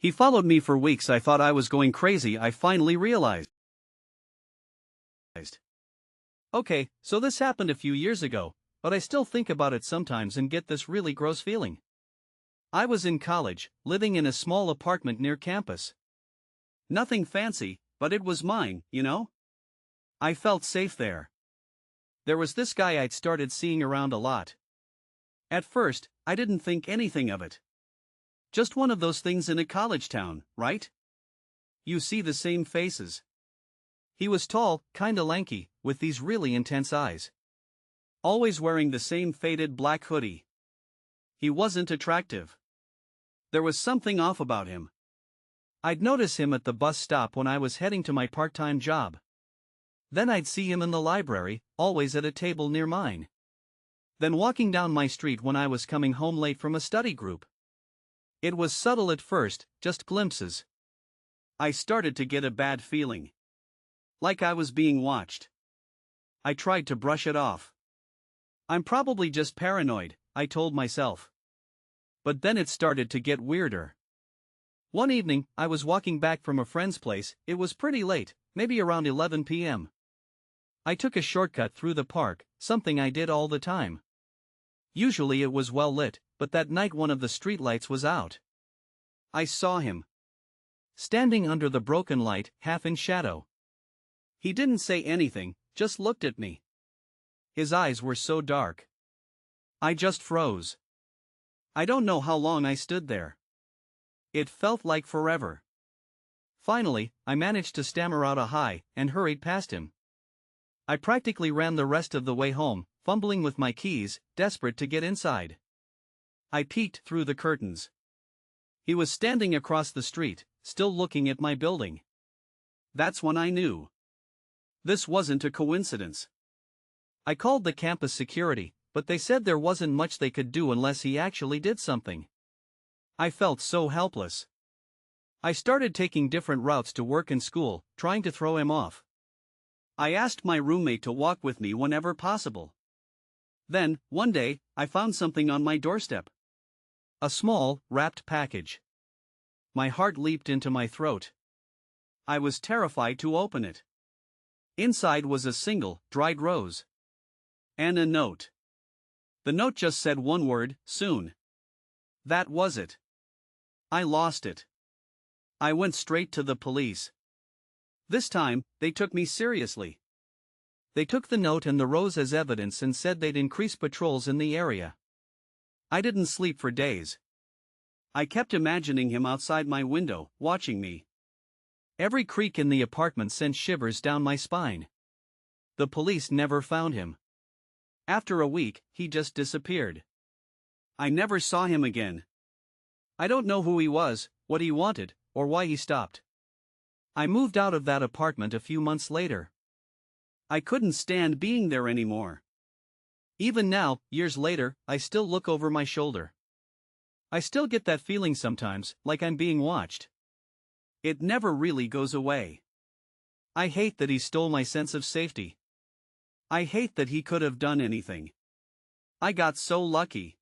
He followed me for weeks. I thought I was going crazy. I finally realized. Okay, so this happened a few years ago, but I still think about it sometimes and get this really gross feeling. I was in college, living in a small apartment near campus. Nothing fancy, but it was mine, you know? I felt safe there. There was this guy I'd started seeing around a lot. At first, I didn't think anything of it. Just one of those things in a college town, right? You see the same faces. He was tall, kinda lanky, with these really intense eyes. Always wearing the same faded black hoodie. He wasn't attractive. There was something off about him. I'd notice him at the bus stop when I was heading to my part-time job. Then I'd see him in the library, always at a table near mine. Then walking down my street when I was coming home late from a study group. It was subtle at first, just glimpses. I started to get a bad feeling. Like I was being watched. I tried to brush it off. I'm probably just paranoid, I told myself. But then it started to get weirder. One evening, I was walking back from a friend's place. It was pretty late, maybe around 11 p.m. I took a shortcut through the park, something I did all the time. Usually it was well lit, but that night one of the streetlights was out. I saw him. Standing under the broken light, half in shadow. He didn't say anything, just looked at me. His eyes were so dark. I just froze. I don't know how long I stood there. It felt like forever. Finally, I managed to stammer out a hi and hurried past him. I practically ran the rest of the way home, fumbling with my keys, desperate to get inside. I peeked through the curtains. He was standing across the street, still looking at my building. That's when I knew. This wasn't a coincidence. I called the campus security, but they said there wasn't much they could do unless he actually did something. I felt so helpless. I started taking different routes to work and school, trying to throw him off. I asked my roommate to walk with me whenever possible. Then, one day, I found something on my doorstep. A small, wrapped package. My heart leaped into my throat. I was terrified to open it. Inside was a single, dried rose. And a note. The note just said one word, soon. That was it. I lost it. I went straight to the police. This time, they took me seriously. They took the note and the rose as evidence and said they'd increase patrols in the area. I didn't sleep for days. I kept imagining him outside my window, watching me. Every creak in the apartment sent shivers down my spine. The police never found him. After a week, he just disappeared. I never saw him again. I don't know who he was, what he wanted, or why he stopped. I moved out of that apartment a few months later. I couldn't stand being there anymore. Even now, years later, I still look over my shoulder. I still get that feeling sometimes, like I'm being watched. It never really goes away. I hate that he stole my sense of safety. I hate that he could have done anything. I got so lucky.